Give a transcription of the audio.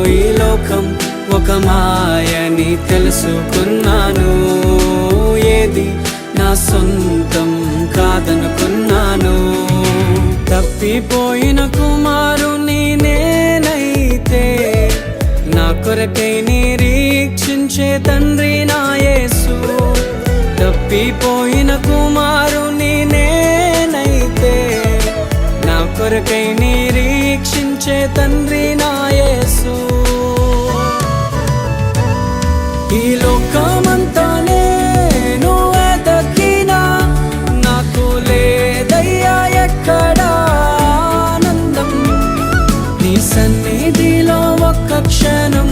ఈ లోకం ఒక మాయని తెలుసుకున్నాను. ఏది నా సొంతం కాదనుకున్నాను. తప్పిపోయిన కుమారుని నేనైతే నా కొరకై నిరీక్షించే తండ్రి నా యేసు. తప్పిపోయిన కుమారుని నేనైతే నా కొరకై నిరీక్షించే తండ్రి నా యేసు. ఈ లోకమంతా నేను వెతకినా నాకు లేదయ్యా ఎక్కడా ఆనందం. నీ సన్నిధిలో ఒక్క క్షణం